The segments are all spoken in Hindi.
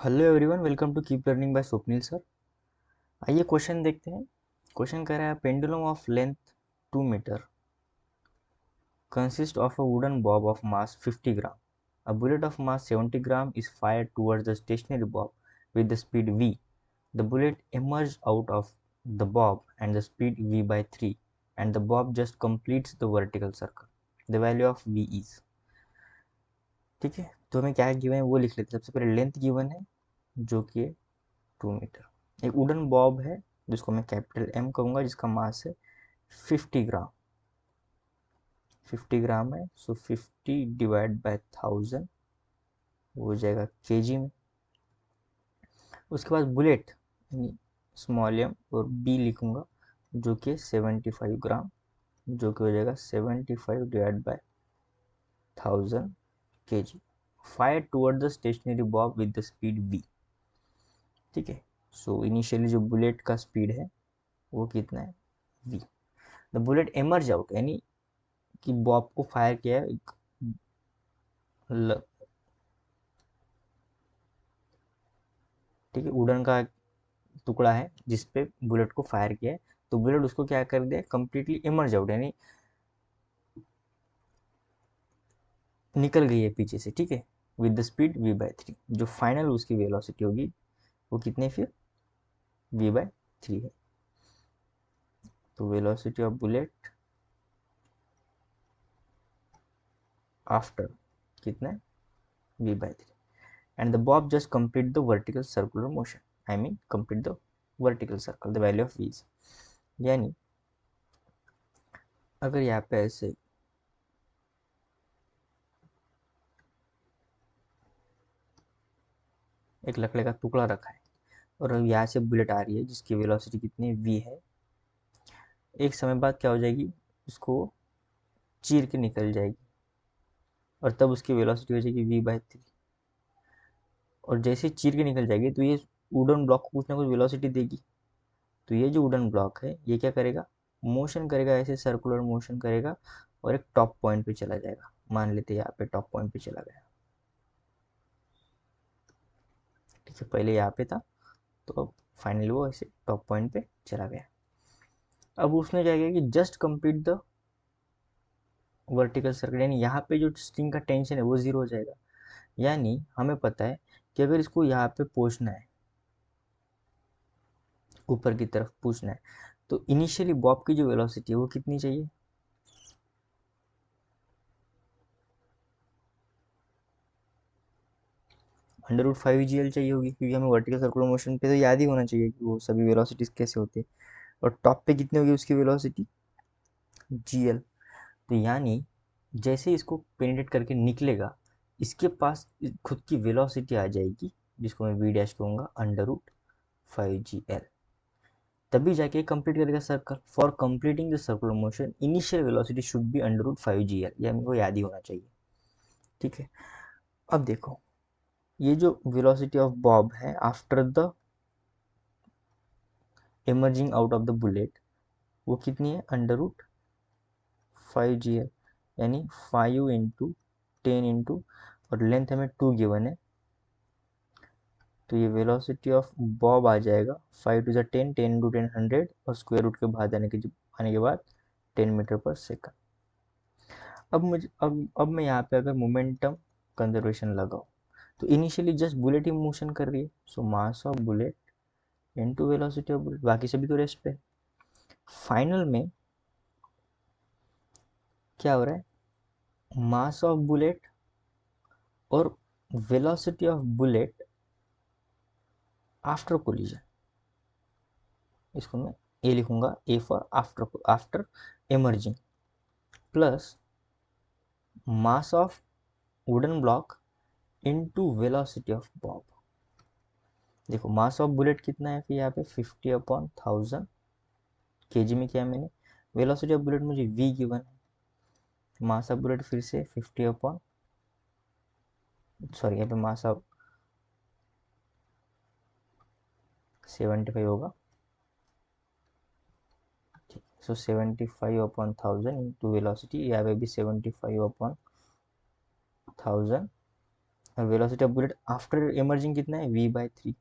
Hello everyone, welcome to keep learning by Swapnil sir. आइए क्वेश्चन देखते हैं। क्वेश्चन कह रहा है pendulum of length 2 metre consist of a wooden bob of mass 50 gram. A bullet of mass 70 gram is fired towards the stationary bob with the speed v. The bullet emerged out of the bob and the speed v by 3 and the bob just completes the vertical circle. The value of v is। ठीक है, तो हमें क्या गिवन है वो लिख लेते हैं। सबसे पहले लेंथ गिवन है जो कि 2 मीटर। एक वुडन बॉब है जिसको मैं कैपिटल एम कहूँगा, जिसका मास है 50 ग्राम। 50 ग्राम है, सो 50 डिवाइड बाय 1000 हो जाएगा केजी में। उसके बाद बुलेट यानी स्मॉल एम और बी लिखूंगा जो कि 75 ग्राम, जो कि हो जाएगा 75 divide by 1000 KG. Fire toward the stationary bob with the speed v. ठीक है, सो इनिशियली जो बुलेट का स्पीड है वो कितना है, v. The bullet emerge out यानी कि बॉब को फायर किया है ठीक है, वुडन का टुकड़ा है जिस पे बुलेट को फायर किया है, तो बुलेट उसको क्या कर दिया, कंप्लीटली इमर्ज आउट यानी निकल गई है पीछे से। ठीक है, with the speed v by 3। जो फाइनल उसकी वेलोसिटी होगी वो कितने, फिर v बाय 3 है। तो वेलोसिटी ऑफ बुलेट आफ्टर कितना है, v by 3। And the bob just complete the vertical circular motion, I mean complete the vertical circle, the value of v is. यानी अगर यहाँ पे ऐसे एक लकड़े का टुकड़ा रखा है और अब यहाँ से बुलेट आ रही है जिसकी वेलोसिटी कितनी v है, एक समय बाद क्या हो जाएगी, उसको चीर के निकल जाएगी और तब उसकी वेलोसिटी हो जाएगी v बाय 3। और जैसे चीर के निकल जाएगी तो ये वुडन ब्लॉक को कुछ ना कुछ वेलोसिटी देगी। तो ये जो वुडन ब्लॉक है ये क्या करेगा, मोशन करेगा, ऐसे सर्कुलर मोशन करेगा और एक टॉप पॉइंट पे चला जाएगा। मान लेते हैं यहाँ पे टॉप पॉइंट पे चला गया। ठीक है, पहले यहाँ पे था तो अब फाइनली वो ऐसे टॉप पॉइंट पे चला गया। अब उसने क्या किया कि just complete the vertical circle, यानी यहाँ पे जो स्ट्रिंग का टेंशन है वो जीरो हो जाएगा। यानी हमें पता है कि अगर इसको यहाँ पे पहुंचना है, ऊपर की तरफ पूछना है, तो इनिशियली बॉब की जो वेलोसिटी है वो कितनी चाहिए, √5 gl चाहिए होगी, क्योंकि हमें वर्टिकल सर्कुलर मोशन पे तो याद ही होना चाहिए कि वो सभी वेलोसिटीज कैसे होती है। और टॉप पे कितनी होगी उसकी वेलोसिटी, gl। तो यानी जैसे इसको पेनिट्रेट करके निकलेगा, इसके पास खुद की वेलोसिटी आ जाएगी जिसको मैं v डैश कहूँगा √5gl। तभी जाके कंप्लीट करेगा circle. For completing the circular motion initial velocity should be √5gl, यह हमको याद ही होना चाहिए। ठीक है, अब देखो ये जो वेलोसिटी ऑफ बॉब है after the emerging out of the bullet वो कितनी है, √5gl। यानी 5 × 10 और लेंथ हमें 2 गिवन है, तो ये वेलोसिटी ऑफ बॉब आ जाएगा 5 × 10, 10 × 10 100 और स्क्वायर रूट के बाहर आने के बाद 10 मीटर पर सेकंड। अब मैं यहाँ पे अगर मोमेंटम कंजर्वेशन लगाऊं तो इनिशियली जस्ट बुलेट ही मोशन कर रही है, so mass of bullet into velocity of bullet, बाकी सभी तो रेस्ट पे। फाइनल में क्या हो रहा है, मास ऑफ बुलेट और velocity of bullet after collision, इसको मैं ए लिखूंगा, A for after, after emerging, plus mass of wooden block into velocity of Bob. देखो मास ऑफ बुलेट कितना है फिर यहाँ पे 50/1000 केजी में किया मैंने। वेलोसिटी ऑफ बुलेट मुझे v गिवन है। मास ऑफ बुलेट फिर से 50 अपॉन, सॉरी यहाँ पे मास ऑफ 75 होगा। ठीक, सो 75/1000 इंटू वेलोसिटी, यहाँ पे भी 75/1000 और velocity of bullet after emerging कितना है, v/3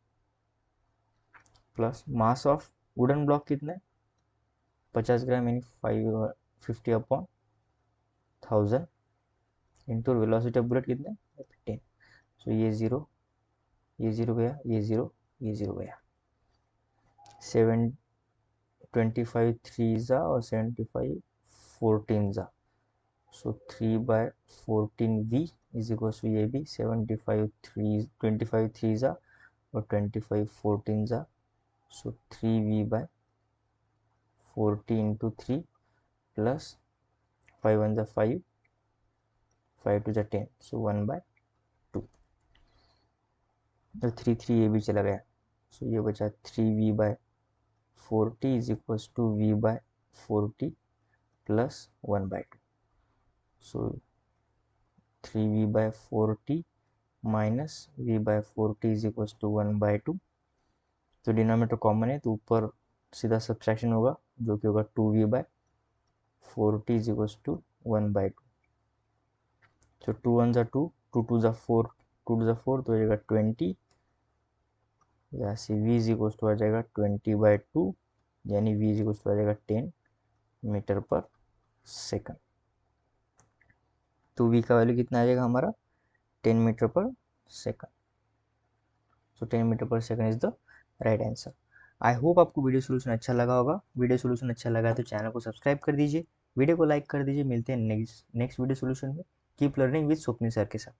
plus mass of wooden block कितना है 50 ग्राम यानी 50/1000 इंटू वेलोसिटी ऑफ बुलेट कितना है 10। सो ये जीरो गया, ये जीरो गया। 725 3 ज़ा और 75 14 ज़ा। सो 3/14 v इज इक्वल टू ये भी 25 3 ज़ा और 25 14 ज़ा। सो 3v/40 इंटू 3 प्लस 5 1 ज़ा 5 5 2 ज़ा 10। सो 1/2। तो 3 ये भी चला गया। सो ये बचा 3v/40 is equal to v/40 plus 1/2। So 3v/40 minus v/40 is equal to 1/2। तो डिनोमिनेटर कॉमन है तो ऊपर सीधा सब्ट्रैक्शन होगा जो कि होगा 2v/40 इज इक्वल टू 1/2। तो 2 1 ज़ा 2, 2 2 ज़ा 4, 2 2 ज़ा 4 तो हो जाएगा 20। यहाँ से v इज इक्वल टू आ जाएगा 20/2 यानी v इज इक्वल टू आ जाएगा 10 मीटर पर सेकंड। तो v का वैल्यू कितना आ जाएगा हमारा 10 मीटर पर सेकंड। सो 10 मीटर पर second is the right answer. I hope आपको वीडियो सोल्यूशन अच्छा लगा होगा। वीडियो सोल्यूशन अच्छा लगा तो चैनल को सब्सक्राइब कर दीजिए, वीडियो को लाइक कर दीजिए। मिलते हैं नेक्स्ट वीडियो सोल्यूशन में। Keep learning with Swapnil sir के साथ।